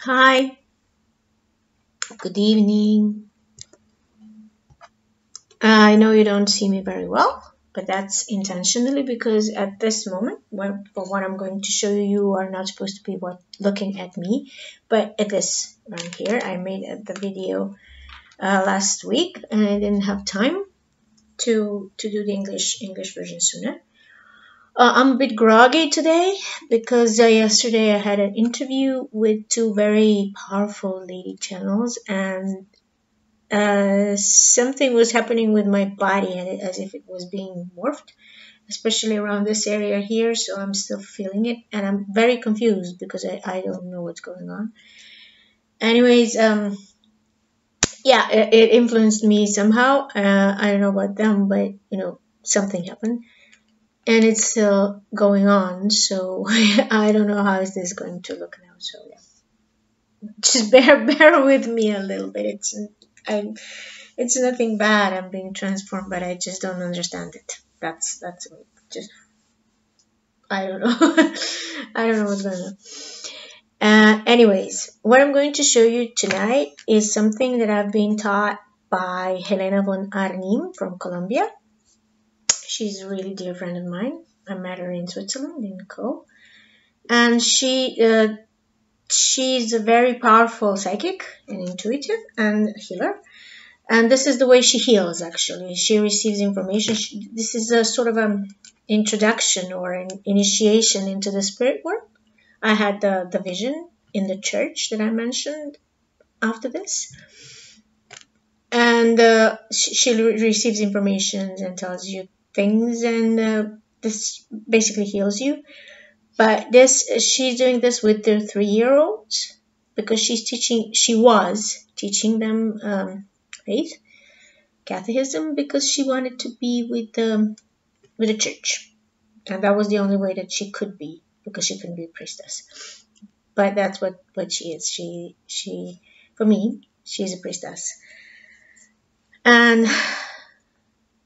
Hi, good evening. I know you don't see me very well, but that's intentionally because at this moment, for what I'm going to show you, you are not supposed to be looking at me, but at this right here. I made the video last week, and I didn't have time to do the English version sooner. I'm a bit groggy today because yesterday I had an interview with two very powerful lady channels, and something was happening with my body and as if it was being morphed, especially around this area here. So I'm still feeling it and I'm very confused because I don't know what's going on. Anyways, yeah, it influenced me somehow. I don't know about them, but something happened and it's still going on. So I don't know how is this going to look now. So yeah, just bear with me a little bit. I It's nothing bad. I'm being transformed, but I just don't understand it. That's just I don't know. I don't know what's going on. Anyways, what I'm going to show you tonight is something that I've been taught by Helena von Arnim from Colombia. She's a really dear friend of mine. I met her in Switzerland in Co, and she's a very powerful psychic and intuitive and healer. And this is the way she heals. Actually, she receives information. This is a sort of an introduction or an initiation into the spirit world. I had the vision in the church that I mentioned after this, and she receives information and tells you things, and this basically heals you. But she's doing this with their 3-year-olds because she was teaching them faith, catechism, because she wanted to be with the church, and that was the only way that she could be, because she couldn't be a priestess. But that's what she is. She for me, she's a priestess. And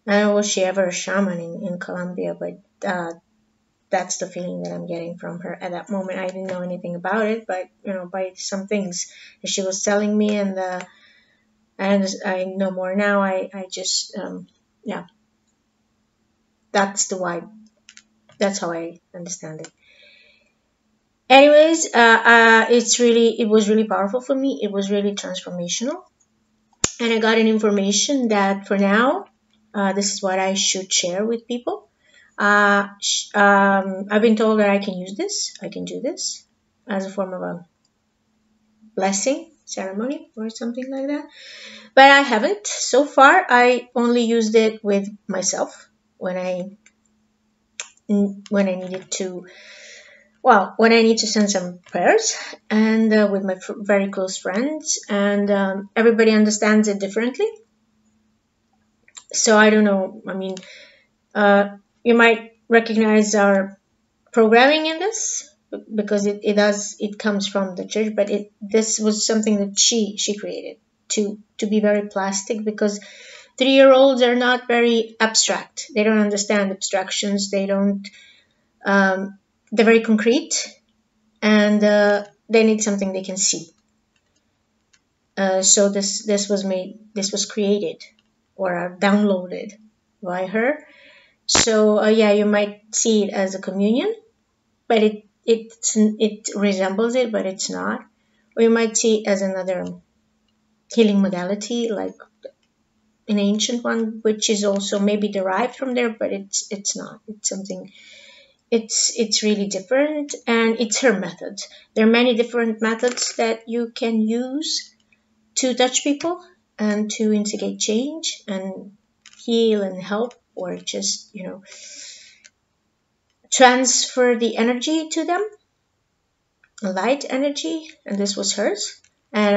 I don't know if she ever a shaman in Colombia, but that's the feeling that I'm getting from her at that moment. I didn't know anything about it, but by some things that she was telling me, and I know more now. I just yeah, that's the vibe. That's how I understand it. Anyways, it was really powerful for me. It was really transformational, and I got an information that for now, this is what I should share with people. I've been told that I can use this. I can do this as a form of a blessing ceremony or something like that. But I haven't so far. I only used it with myself when I needed to. Well, when I need to send some prayers, and with my very close friends, and everybody understands it differently. So I don't know. I mean, you might recognize our programming in this because it comes from the church, but this was something that she created to be very plastic, because 3-year-olds are not very abstract. They don't understand abstractions. They don't. They're very concrete, and they need something they can see. So this was created or downloaded by her. So yeah, you might see it as a communion, but it resembles it, but it's not. Or you might see it as another healing modality, like an ancient one, which is also maybe derived from there, but it's not. It's something. It's really different, and it's her method. There are many different methods that you can use to touch people and to instigate change and heal and help, or just transfer the energy to them, light energy. And this was hers. And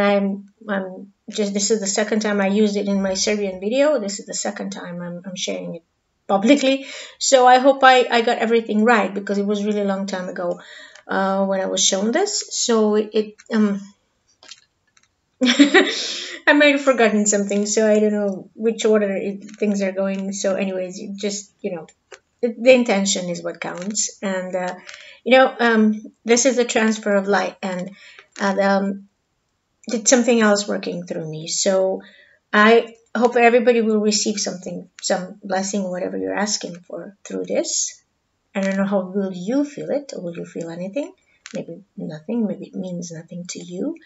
I'm just, this is the second time I used it in my Serbian video. This is the second time I'm sharing it publicly. So I hope I got everything right, because it was really a long time ago when I was shown this. So I might have forgotten something, so I don't know which order things are going. So anyways, just the intention is what counts. And this is a transfer of light, and did something else working through me. So I hope everybody will receive something, some blessing, whatever you're asking for through this. I don't know how will you feel it, or will you feel anything? Maybe nothing, maybe it means nothing to you.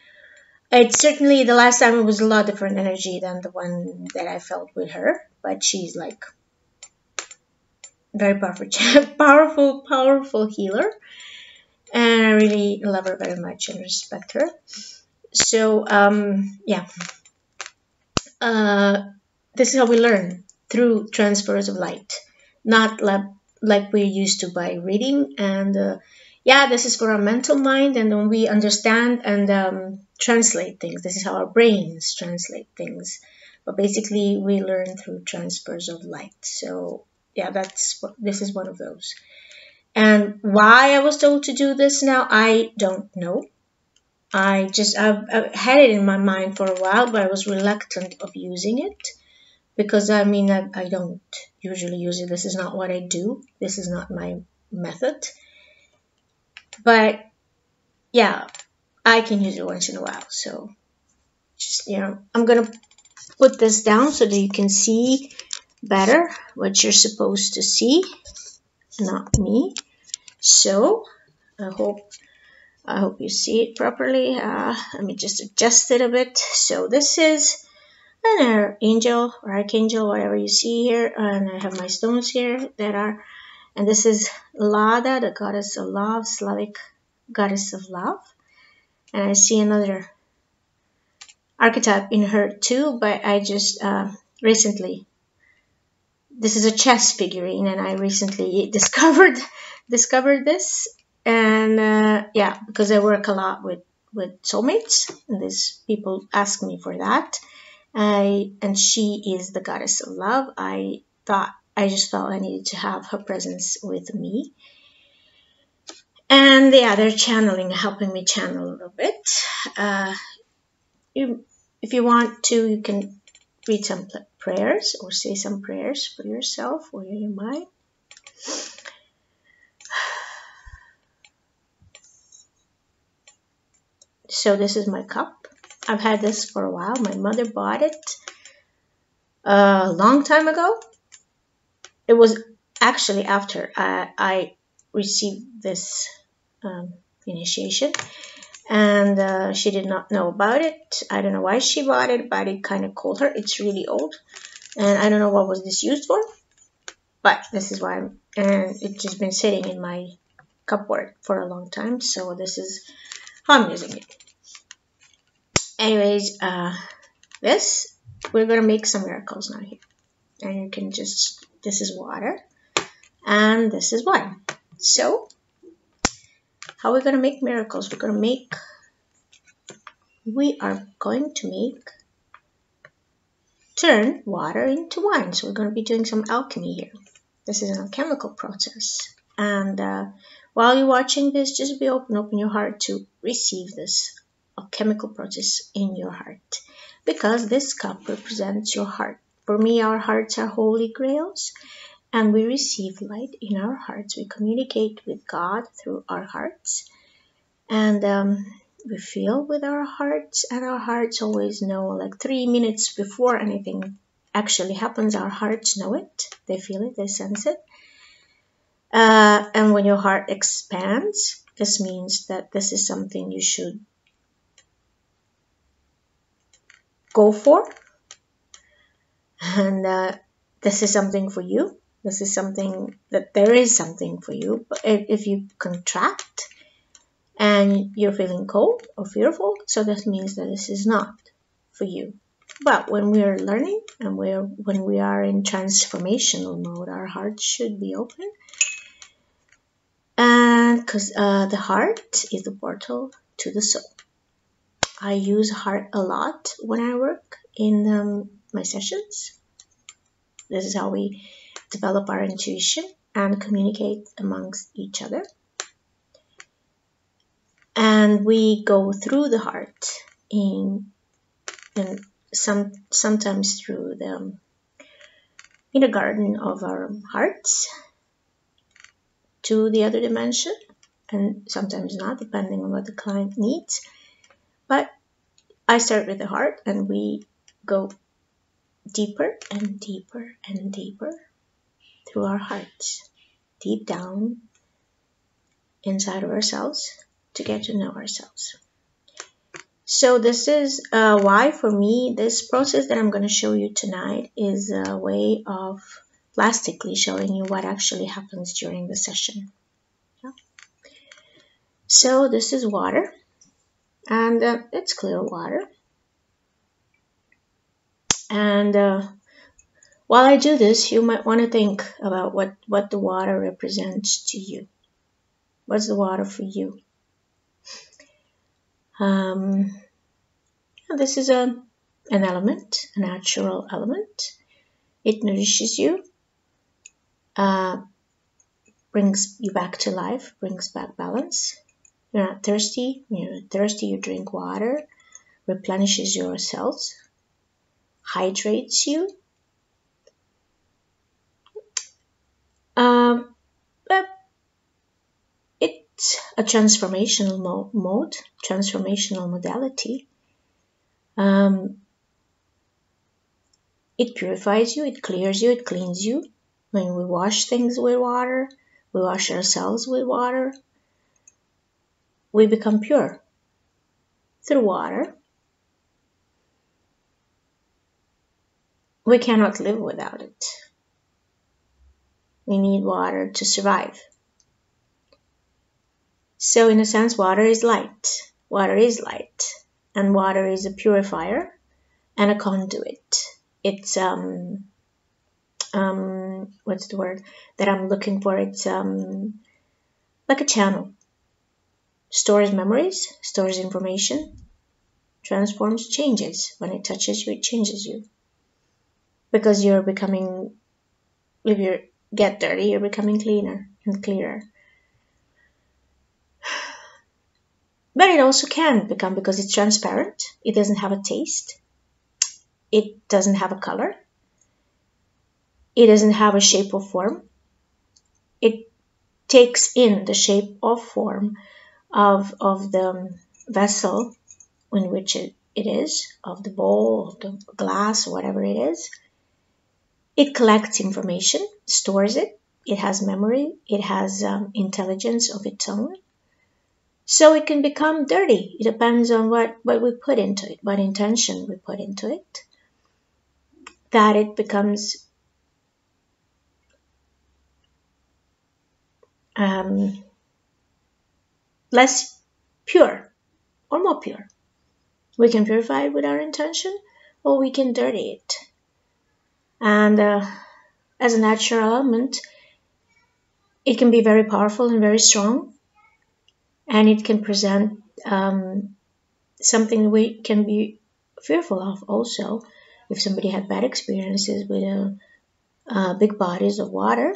It's certainly, the last time it was a lot different energy than the one that I felt with her, but she's like very powerful, powerful healer, and I really love her very much and respect her. So yeah, this is how we learn, through transfers of light, not like we're used to by reading. And yeah, this is for our mental mind, and when we understand and translate things, this is how our brains translate things. But basically, we learn through transfers of light. So yeah, this is one of those. And why I was told to do this now, I don't know. I've had it in my mind for a while, but I was reluctant of using it because I mean, I don't usually use it. This is not what I do. This is not my method. But yeah, I can use it once in a while. So just, I'm going to put this down so that you can see better what you're supposed to see, not me. So I hope you see it properly. Let me just adjust it a bit. So this is an angel or archangel, whatever you see here, and I have my stones here and this is Lada, the goddess of love, Slavic goddess of love, and I see another archetype in her too, but I just recently, this is a chess figurine, and I recently discovered this. And yeah, because I work a lot with soulmates, and these people ask me for that. And she is the goddess of love. I just felt I needed to have her presence with me. And yeah, they're helping me channel a little bit. If you want to, you can read some prayers or say some prayers for yourself or in your mind. So this is my cup. I've had this for a while. My mother bought it a long time ago. It was actually after I received this initiation, and she did not know about it. I don't know why she bought it, but it kind of called her. It's really old, and I don't know what was this used for, but this is why and it's just been sitting in my cupboard for a long time. So this is how I'm using it. Anyways, we're gonna make some miracles now here, and you can just, this is water and this is wine. So how are we gonna make miracles? We are going to turn water into wine. So we're going to be doing some alchemy here. This is an alchemical process, and while you're watching this, just be open your heart to receive this alchemical process in your heart, because this cup represents your heart. For me, our hearts are holy grails, and we receive light in our hearts. We communicate with God through our hearts, and we feel with our hearts, and our hearts always know, like 3 minutes before anything actually happens, our hearts know it, they feel it, they sense it. And when your heart expands, this means that this is something you should go for, and this is something for you. This is something that there is something for you. But if you contract and you're feeling cold or fearful, so that means that this is not for you. But when we are learning and when we are in transformational mode, our heart should be open, and because the heart is the portal to the soul. I use heart a lot when I work in my sessions. This is how we develop our intuition and communicate amongst each other. And we go through the heart and sometimes through the inner garden of our hearts, to the other dimension, and sometimes not, depending on what the client needs. But I start with the heart, and we go deeper and deeper and deeper through our hearts, deep down inside of ourselves, to get to know ourselves. So this is why, for me, this process that I'm going to show you tonight is a way of plastically showing you what actually happens during the session. Yeah. So this is water, and it's clear water. And while I do this, you might want to think about what the water represents to you. What's the water for you? This is an element, a natural element. It nourishes you, brings you back to life, brings back balance. You're not thirsty. When you're thirsty, you drink water, replenishes your cells, hydrates you. But it's a transformational mode, transformational modality. It purifies you, it clears you, it cleans you. When we wash things with water, we wash ourselves with water, we become pure through water. We cannot live without it. We need water to survive. So in a sense, water is light. Water is light. And water is a purifier and a conduit. It's, what's the word that I'm looking for? It's like a channel. Stores memories, stores information, transforms, changes. When it touches you, it changes you. Because you're becoming, if you get dirty, you're becoming cleaner and clearer. But it also can become, because it's transparent, it doesn't have a taste, it doesn't have a color, it doesn't have a shape or form. It takes in the shape or form of the vessel in which it is, of the bowl, of the glass, whatever it is. It collects information, stores it, it has memory, it has intelligence of its own. So it can become dirty. It depends on what we put into it, what intention we put into it, that it becomes less pure or more pure. We can purify it with our intention, or we can dirty it. And as a natural element, it can be very powerful and very strong, and it can present something we can be fearful of also. If somebody had bad experiences with big bodies of water,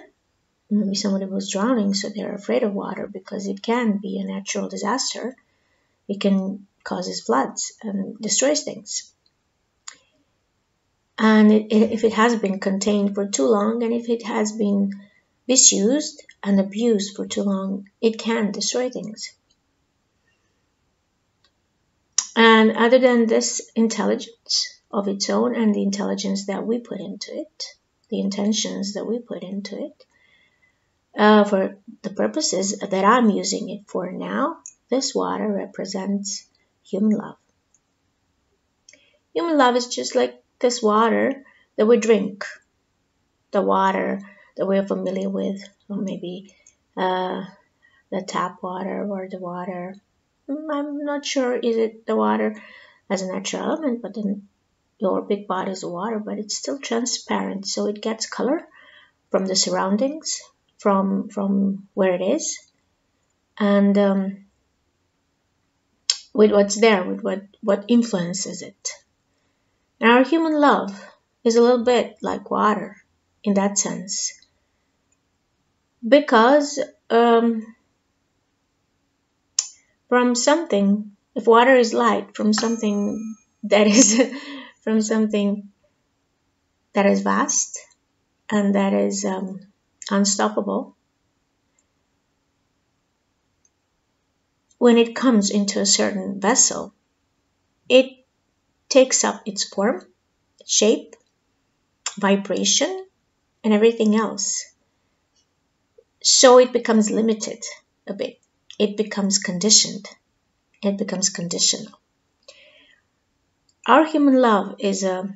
maybe somebody was drowning, so they're afraid of water because it can be a natural disaster. It can cause floods and destroys things. And if it has been contained for too long, and if it has been misused and abused for too long, it can destroy things. And other than this intelligence of its own and the intelligence that we put into it, the intentions that we put into it, for the purposes that I'm using it for now, this water represents human love. Human love is just like this water that we drink, the water that we're familiar with, or maybe the tap water or the water. I'm not sure, is it the water as a natural element, but then your big bodies of water, but it's still transparent, so it gets color from the surroundings, from where it is, and with what's there, with what influences it. And our human love is a little bit like water in that sense, because from something, if water is light, from something that is from something that is vast and that is unstoppable, when it comes into a certain vessel, it takes up its form, shape, vibration, and everything else. So it becomes limited a bit. It becomes conditioned. It becomes conditional. Our human love is a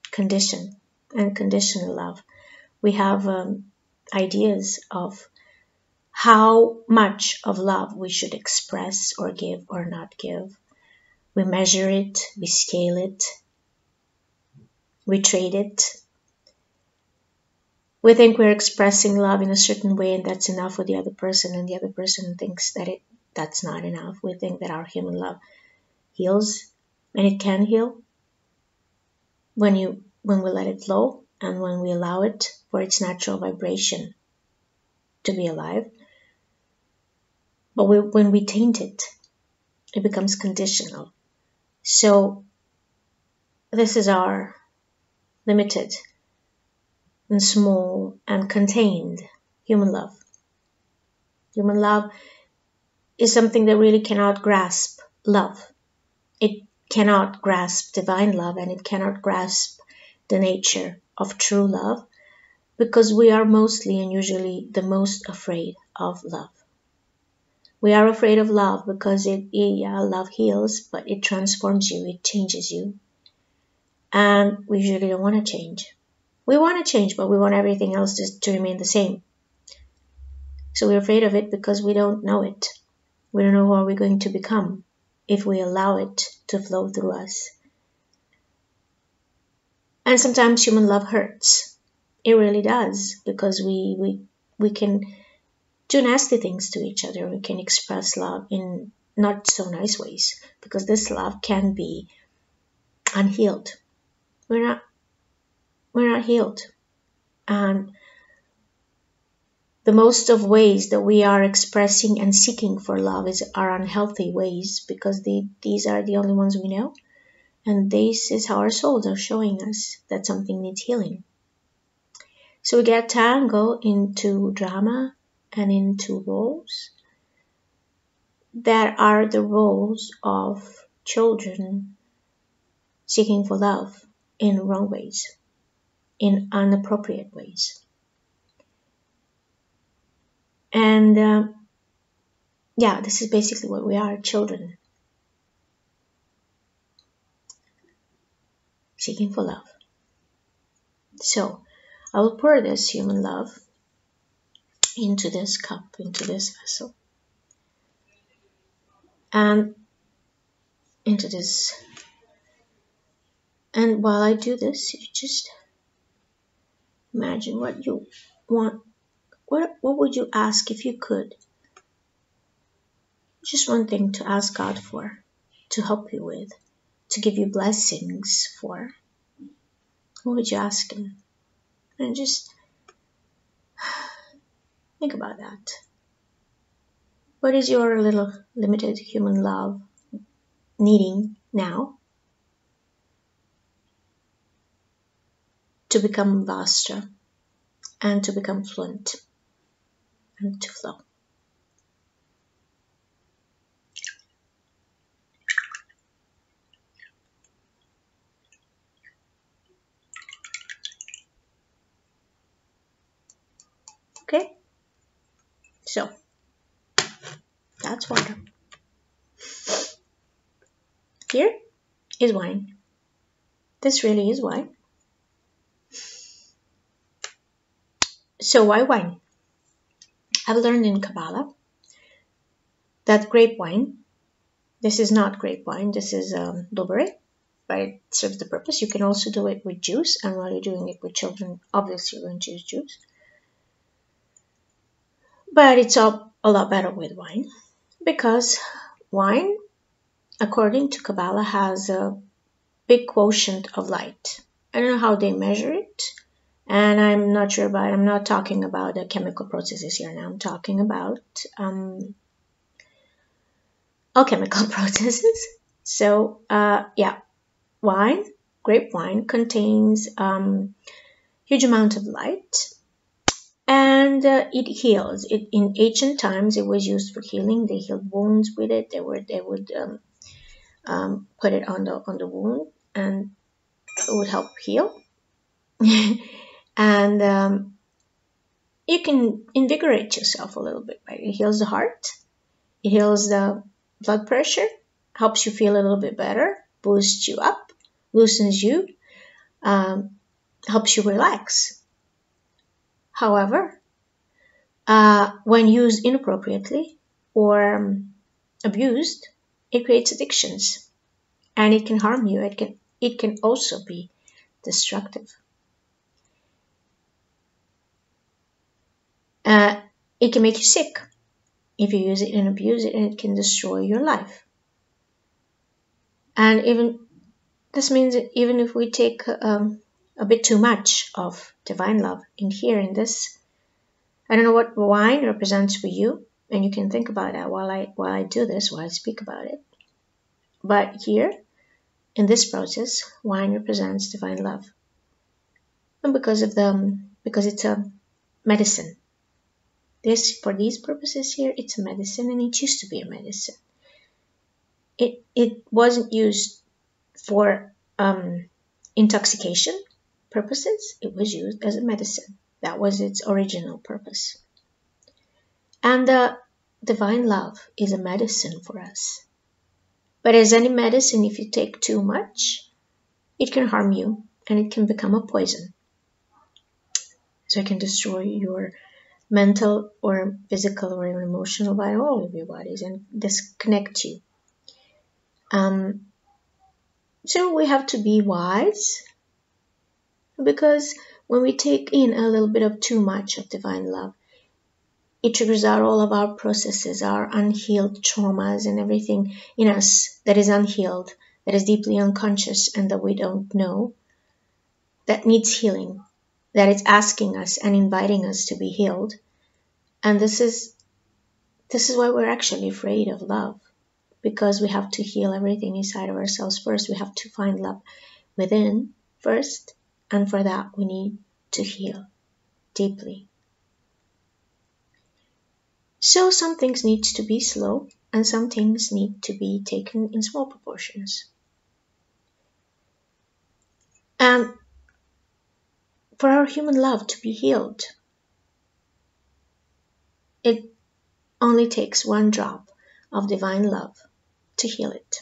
condition and conditional love. We have ideas of how much of love we should express or give or not give. We measure it, we scale it, we trade it. We think we're expressing love in a certain way and that's enough for the other person, and the other person thinks that that's not enough. We think that our human love heals, and it can heal when we let it flow and when we allow it for its natural vibration to be alive. But when we taint it, it becomes conditional. So this is our limited and small and contained human love. Human love is something that really cannot grasp love. It cannot grasp divine love, and it cannot grasp the nature of true love, because we are mostly and usually the most afraid of love. We are afraid of love because love heals, but it transforms you, it changes you. And we usually don't want to change. We want to change, but we want everything else to remain the same. So we're afraid of it because we don't know it. We don't know who are we going to become if we allow it to flow through us. And sometimes human love hurts. It really does, because we can do nasty things to each other. We can express love in not so nice ways, because this love can be unhealed. We're not healed. And the most of ways that we are expressing and seeking for love are unhealthy ways, because these are the only ones we know. And this is how our souls are showing us that something needs healing. So we get tangled into drama and into roles that are the roles of children seeking for love in wrong ways, in inappropriate ways. And this is basically what we are, children seeking for love. So I will pour this human love into this cup, into this vessel, and into this. And while I do this, you just imagine what you want. What would you ask if you could? Just one thing to ask God for, to help you with, to give you blessings for. What would you ask Him? And just think about that. What is your little limited human love needing now to become vaster and to become fluent and to flow? Okay? So, that's water. Here is wine. This really is wine. So why wine? I've learned in Kabbalah that grape wine, this is not grape wine, this is blueberry, but it serves the purpose. You can also do it with juice, and while you're doing it with children, obviously you're going to use juice. But it's a lot better with wine, because wine, according to Kabbalah, has a big quotient of light. I don't know how they measure it, and I'm not sure about it. I'm not talking about the chemical processes here now. I'm talking about alchemical processes. So, wine, grape wine, contains huge amount of light, and and it heals. It in ancient times it was used for healing. They healed wounds with it. They would put it on the wound, and it would help heal. And you can invigorate yourself a little bit, right? It heals the heart, it heals the blood pressure, helps you feel a little bit better, boosts you up, loosens you, helps you relax. However, when used inappropriately or abused, it creates addictions, and it can harm you. It can also be destructive. It can make you sick if you use it and abuse it, and it can destroy your life. And even this means that even if we take a bit too much of divine love in here in this, I don't know what wine represents for you, and you can think about that while I do this, while I speak about it. But here in this process, wine represents divine love, and because it's a medicine. For these purposes here, it's a medicine, and it used to be a medicine. It wasn't used for intoxication purposes. It was used as a medicine. That was its original purpose. And the divine love is a medicine for us. But as any medicine, if you take too much, it can harm you, and it can become a poison. So it can destroy your mental or physical or even emotional by all of your bodies and disconnect you. So we have to be wise, because when we take in a little bit of too much of divine love, it triggers out all of our processes, our unhealed traumas, and everything in us that is unhealed, that is deeply unconscious, and that we don't know, that needs healing, that it's asking us and inviting us to be healed. And this is why we're actually afraid of love, because we have to heal everything inside of ourselves first. We have to find love within first, and for that we need to heal deeply. So some things need to be slow, and some things need to be taken in small proportions. And for our human love to be healed, it only takes one drop of divine love to heal it.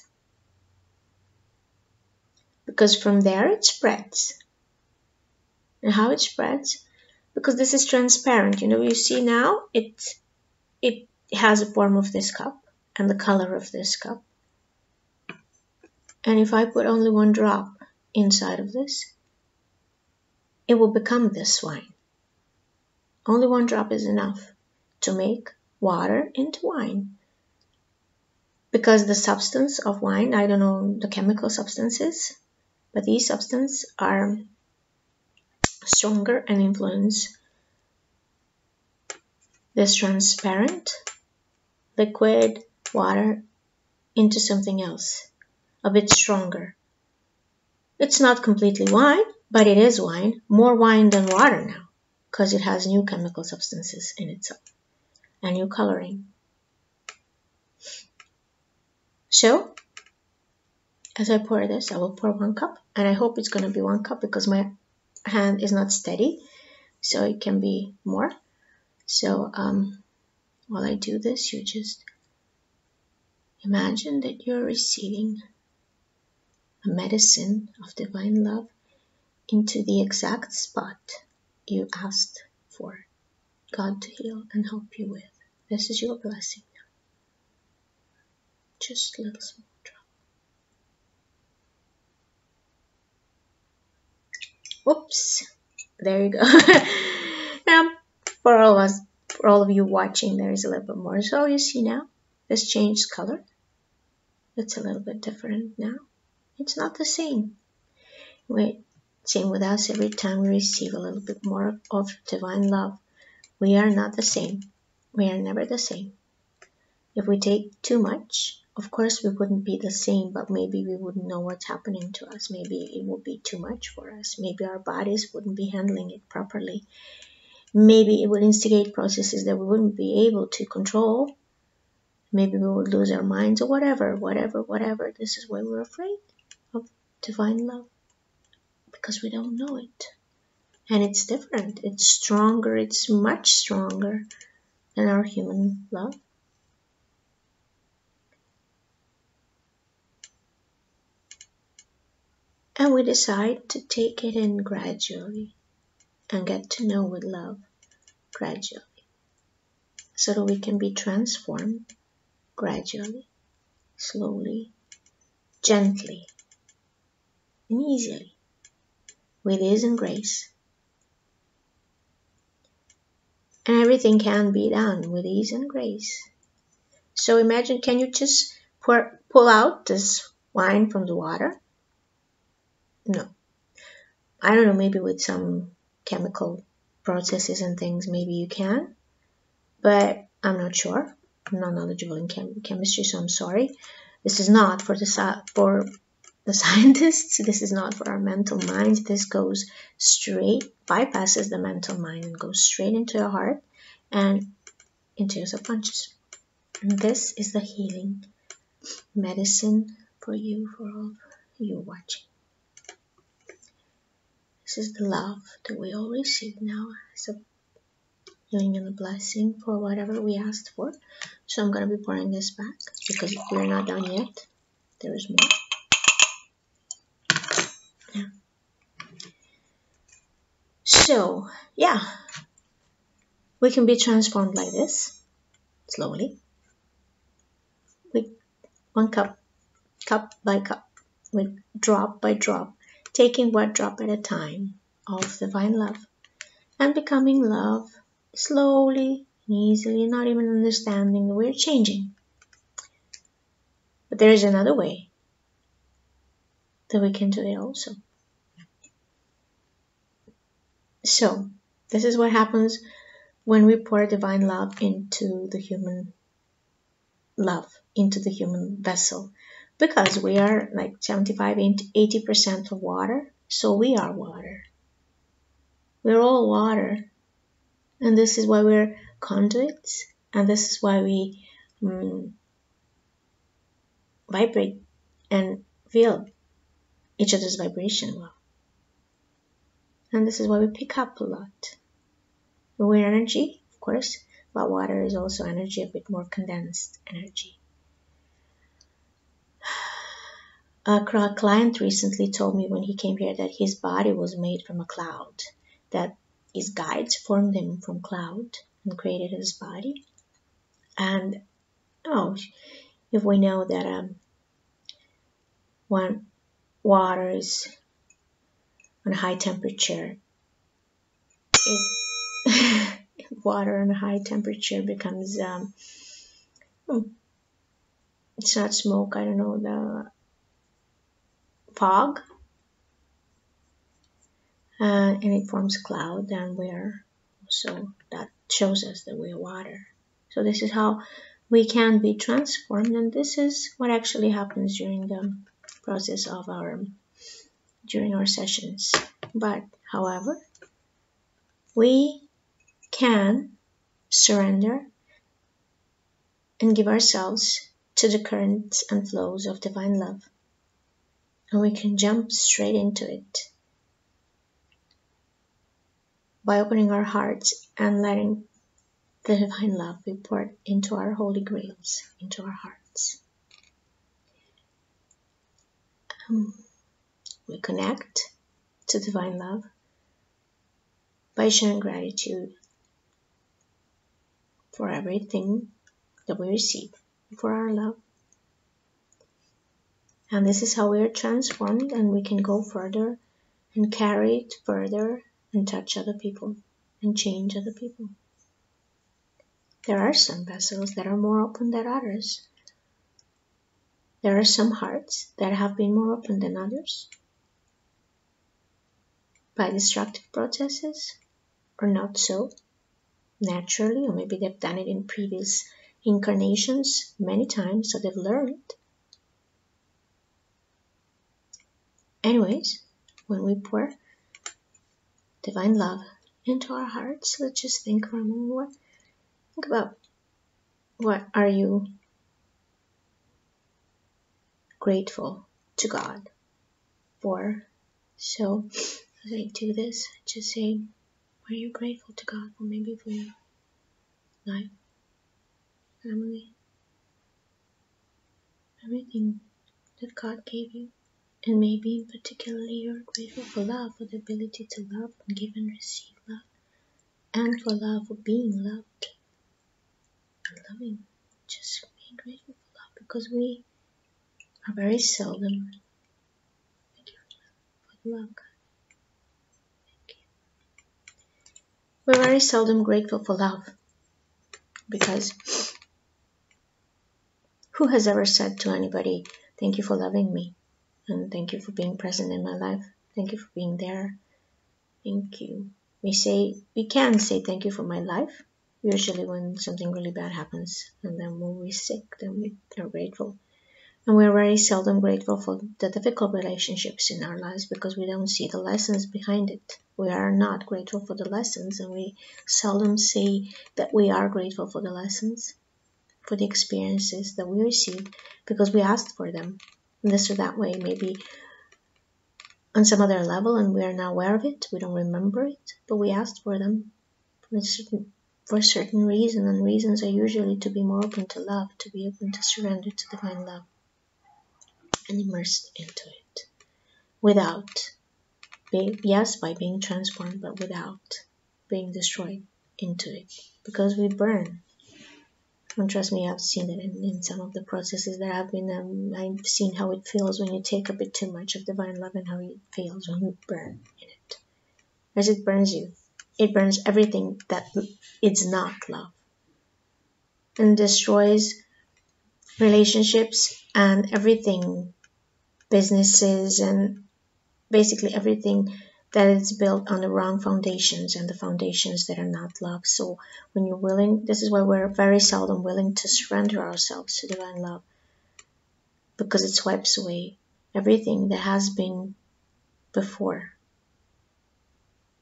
Because from there it spreads. And how it spreads? Because this is transparent. You see now it has a form of this cup and the color of this cup. And if I put only one drop inside of this, it will become this wine. Only one drop is enough to make water into wine. Because the substance of wine, I don't know the chemical substances, but these substances are stronger and influence this transparent liquid water into something else, a bit stronger. It's not completely wine, but it is wine, more wine than water now, because it has new chemical substances in itself and new coloring. So, as I pour this, I will pour 1 cup, and I hope it's going to be 1 cup because my hand is not steady, so it can be more. So, while I do this, you just imagine that you're receiving a medicine of divine love into the exact spot you asked for God to heal and help you with. This is your blessing now. Just a little small drop. Whoops. There you go. Now, for all of you watching, there is a little bit more. So you see now, this changed color. It's a little bit different now. It's not the same. Same with us. Every time we receive a little bit more of divine love, we are not the same. We are never the same. If we take too much, of course we wouldn't be the same, but maybe we wouldn't know what's happening to us. Maybe it would be too much for us. Maybe our bodies wouldn't be handling it properly. Maybe it will instigate processes that we wouldn't be able to control. Maybe we would lose our minds or whatever. This is why we're afraid of divine love, because we don't know it. And it's different. It's stronger. It's much stronger than our human love. And we decide to take it in gradually and get to know with love gradually, so that we can be transformed gradually, slowly, gently, and easily, with ease and grace. And everything can be done with ease and grace. So imagine, can you just pull out this wine from the water? No. I don't know, maybe with some chemical processes and things, maybe you can. But I'm not sure. I'm not knowledgeable in chemistry, so I'm sorry. This is not for the scientists. This is not for our mental minds. This goes straight, bypasses the mental mind and goes straight into your heart and into your subconscious. And this is the healing medicine for you, for all of you watching. This is the love that we all receive now as a healing and a blessing for whatever we asked for. So I'm going to be pouring this back because we're not done yet. There is more. Yeah. So, yeah, we can be transformed like this, slowly, with one cup by cup, with drop by drop, taking one drop at a time of divine love and becoming love slowly and easily, not even understanding that we're changing. But there is another way that we can do it also. So, this is what happens when we pour divine love into the human vessel. Because we are like 75-80% of water, so we are water. We're all water. And this is why we're conduits, and this is why we vibrate and feel each other's vibration well. And this is why we pick up a lot. We're energy, of course, but water is also energy, a bit more condensed energy. A client recently told me when he came here that his body was made from a cloud, that his guides formed him from cloud and created his body. And if we know that when water is on a high temperature, water on a high temperature becomes it's not smoke, I don't know, the fog, and it forms a cloud, and that shows us that we are water. So this is how we can be transformed, and this is what actually happens during the process of during our sessions. But however, we can surrender and give ourselves to the currents and flows of divine love, and we can jump straight into it by opening our hearts and letting the divine love be poured into our holy grails, into our hearts. We connect to divine love by showing gratitude for everything that we receive, for our love. And this is how we are transformed, and we can go further and carry it further and touch other people and change other people. There are some vessels that are more open than others. There are some hearts that have been more open than others by destructive processes, or not so, naturally, or maybe they've done it in previous incarnations many times, so they've learned. Anyways, when we pour divine love into our hearts. Let's just think for a moment. Think about what are you grateful to God for. So as I do this, just say, what are you grateful to God for? Maybe for your life, family, everything that God gave you. And maybe in particularly you're grateful for love, for the ability to love and give and receive love, and for love, for being loved and loving. Just being grateful for love, because we are very seldom, thank you for the love, God. Thank you. We're very seldom grateful for love, because who has ever said to anybody, thank you for loving me, and thank you for being present in my life, thank you for being there, thank you. We can say thank you for my life, usually when something really bad happens, and then when we're sick, then we are grateful. And we're very seldom grateful for the difficult relationships in our lives, because we don't see the lessons behind it. We are not grateful for the lessons, and we seldom say that we are grateful for the lessons, for the experiences that we receive, because we asked for them in this or that way, maybe on some other level, and we are not aware of it, we don't remember it, but we asked for them for a certain reason, and reasons are usually to be more open to love, to be open to surrender to divine love, and immersed into it, without by being transformed, but without being destroyed into it, because we burn. And trust me, I've seen it in some of the processes that I've been. I've seen how it feels when you take a bit too much of divine love, and how it feels when you burn in it. As it burns you, it burns everything that is not love, and destroys relationships and everything, businesses, and basically everything that is built on the wrong foundations, and the foundations that are not love. So when you're willing, this is why we're very seldom willing to surrender ourselves to divine love, because it swipes away everything that has been before.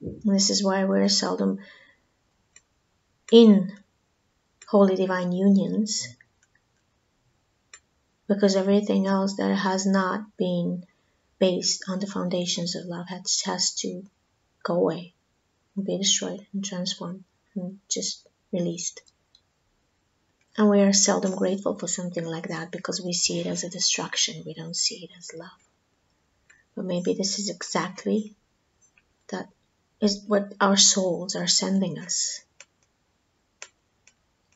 And this is why we're seldom in holy divine unions, because everything else that has not been based on the foundations of love has to go away and be destroyed and transformed and just released. And we are seldom grateful for something like that, because we see it as a destruction. We don't see it as love. But maybe this is exactly that is what our souls are sending us.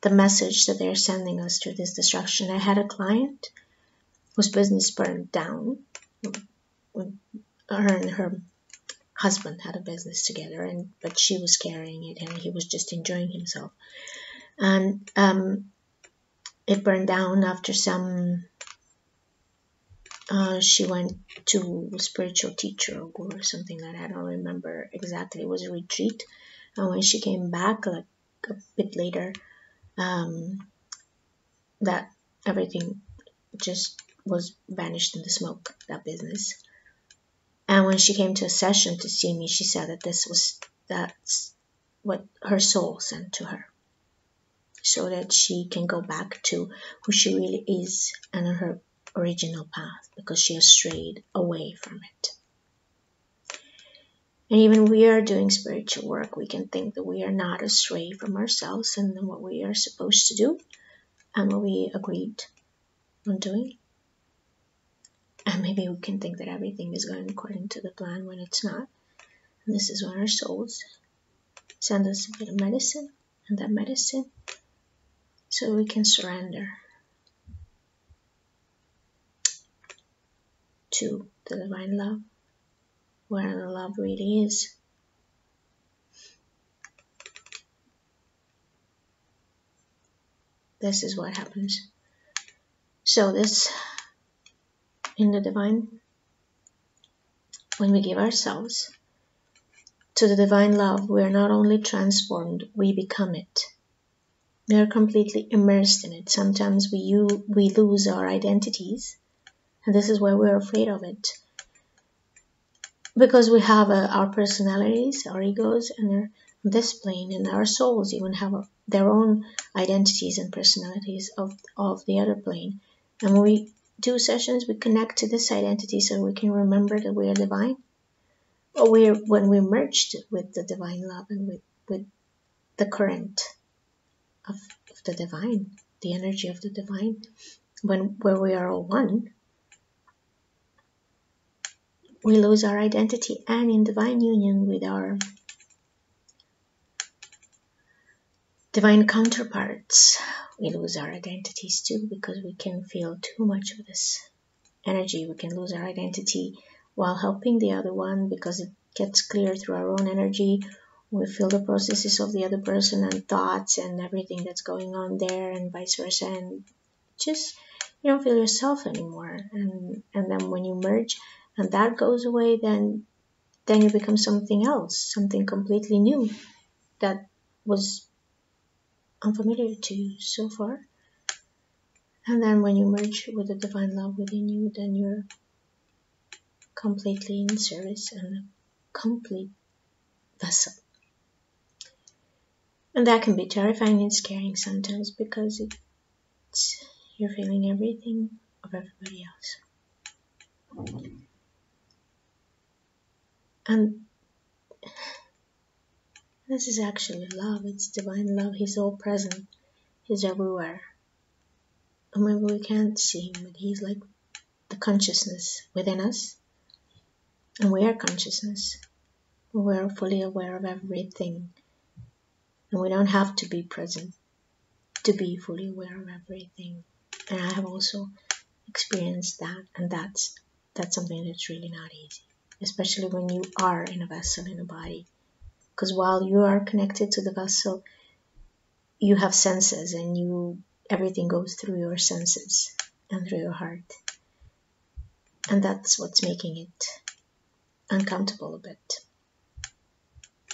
The message that they're sending us through this destruction. I had a client whose business burned down. Her and her husband had a business together, but she was carrying it, and he was just enjoying himself. And it burned down after some. She went to a spiritual teacher or guru or something like that. I don't remember exactly. It was a retreat. And when she came back, like a bit later, that everything just was vanished in the smoke, that business. And when she came to a session to see me, she said that that's what her soul sent to her, so that she can go back to who she really is and her original path, because she has strayed away from it. And even we are doing spiritual work, we can think that we are not astray from ourselves and what we are supposed to do and what we agreed on doing. And maybe we can think that everything is going according to the plan when it's not. And this is when our souls send us a bit of medicine, and that medicine, so we can surrender to the divine love, where the love really is. This is what happens. So this, in the divine, when we give ourselves to the divine love, we are not only transformed, we become it. We are completely immersed in it. Sometimes we lose our identities, and this is why we're afraid of it. Because we have our personalities, our egos, and this plane, and our souls even have their own identities and personalities of the other plane. And when we do sessions, we connect to this identity so we can remember that we are divine. Or when we're merged with the divine love and with the current of the divine, the energy of the divine, where we are all one, we lose our identity, and in divine union with our divine counterparts, we lose our identities too, because we can feel too much of this energy. We can lose our identity while helping the other one, because it gets clear through our own energy. We feel the processes of the other person and thoughts and everything that's going on there, and vice versa, and just you don't feel yourself anymore. And then when you merge and that goes away, then you become something else, something completely new that was unfamiliar to you so far. And then when you merge with the divine love within you, then you're completely in service and a complete vessel. And that can be terrifying and scaring sometimes, because you're feeling everything of everybody else. And this is actually love. It's divine love. He's all present. He's everywhere. And maybe we can't see him, but he's like the consciousness within us. And we are consciousness. We're fully aware of everything. And we don't have to be present to be fully aware of everything. And I have also experienced that. And that's something that's really not easy. Especially when you are in a vessel, in a body. Because while you are connected to the vessel, you have senses, and everything goes through your senses and through your heart. And that's what's making it uncomfortable a bit.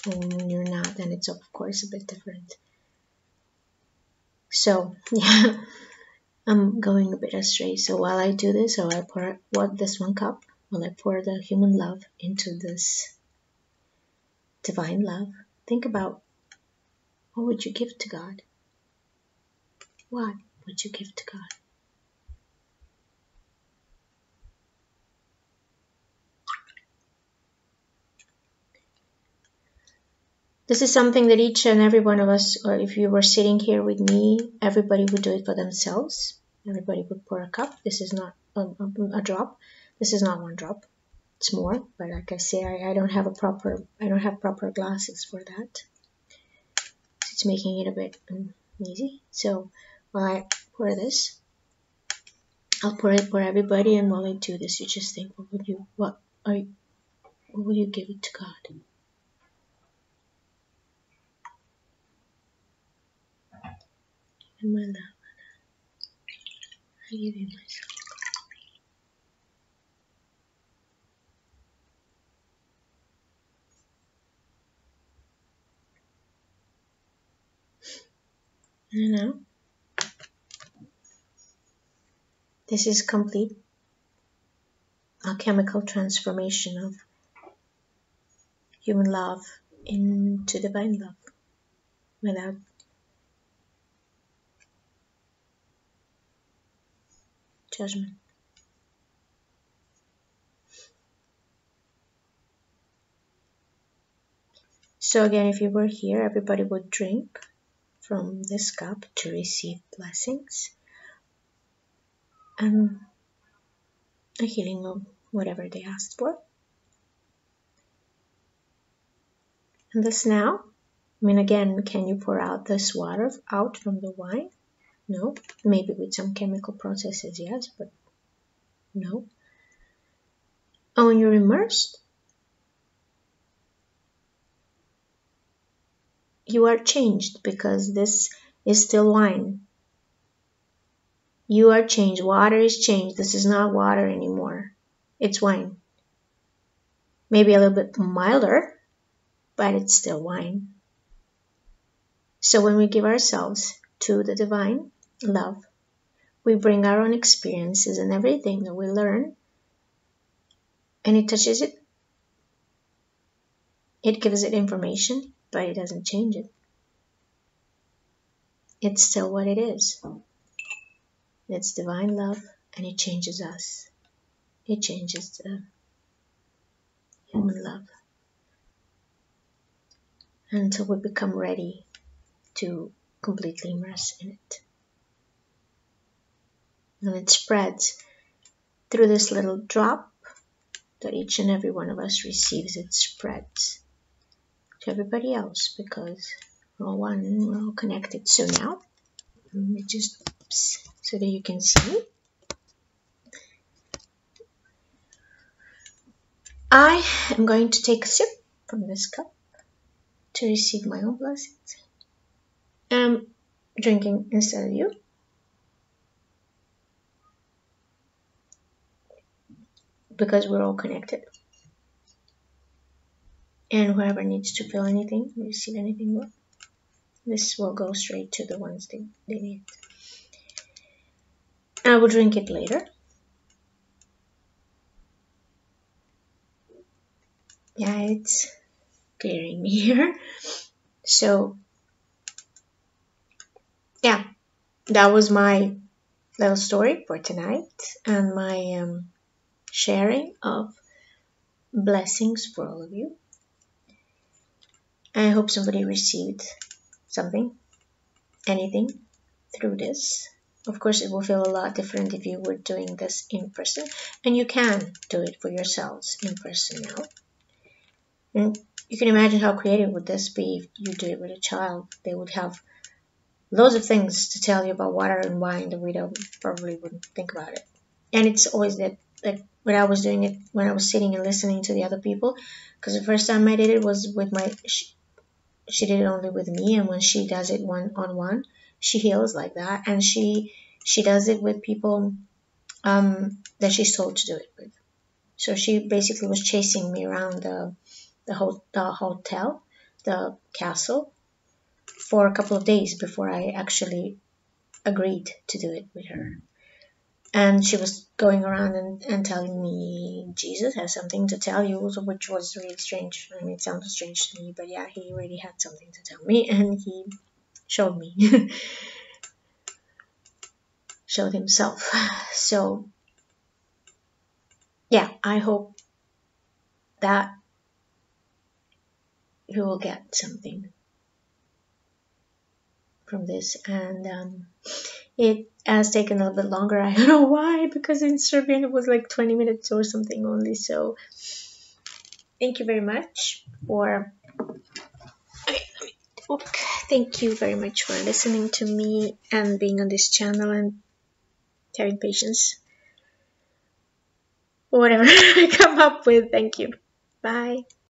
And when you're not, then it's of course a bit different. So yeah, I'm going a bit astray. So while I do this, so I pour this 1 cup, while I pour the human love into this divine love. Think about, what would you give to God? What would you give to God? This is something that each and every one of us, or if you were sitting here with me, everybody would do it for themselves. Everybody would pour a cup. This is not a drop. This is not 1 drop. It's more, but like I say, I don't have proper glasses for that. It's making it a bit easy. So while I pour this, I'll pour it for everybody, and while I do this, you just think, what would you give it to God? And my love, I give you myself. And now, this is complete alchemical transformation of human love into divine love without judgment. So again, if you were here, everybody would drink from this cup to receive blessings and a healing of whatever they asked for. And this now, again, can you pour out this water out from the wine? No. Maybe with some chemical processes, yes, but no. And when you're immersed, you are changed, because this is still wine. You are changed. Water is changed. This is not water anymore. It's wine. Maybe a little bit milder, but it's still wine. So when we give ourselves to the divine love, we bring our own experiences and everything that we learn, and it touches it. It gives it information, but it doesn't change it. It's still what it is. It's divine love, and it changes us. It changes the human love until we become ready to completely immerse in it. And it spreads through this little drop that each and every one of us receives. It spreads to everybody else because we're all one, we're all connected. So now, let me just, oops, so that you can see. I am going to take a sip from this cup to receive my own blessings. I'm drinking instead of you. Because we're all connected. And whoever needs to feel anything, receive anything more, this will go straight to the ones they need. I will drink it later. Yeah, it's clearing me here. So, yeah, that was my little story for tonight and my sharing of blessings for all of you. I hope somebody received something, anything through this. Of course, it will feel a lot different if you were doing this in person, and you can do it for yourselves in person now. And you can imagine how creative would this be if you do it with a child. They would have loads of things to tell you about water and wine that we probably wouldn't think about it. And it's always that, like when I was doing it, when I was sitting and listening to the other people, because the first time I did it was with she did it only with me, and when she does it one-on-one, she heals like that, and she does it with people that she's told to do it with. So she basically was chasing me around the hotel, the castle, for a couple of days before I actually agreed to do it with her. And she was going around and telling me, Jesus has something to tell you, which was really strange. I mean, it sounded strange to me, but yeah, he already had something to tell me, and he showed me. Showed himself. So, yeah, I hope that you will get something from this. And it has taken a little bit longer. I don't know why, because in Serbian it was like 20 minutes or something only. So thank you very much for thank you very much for listening to me and being on this channel and having patience for whatever I come up with. Thank you. Bye.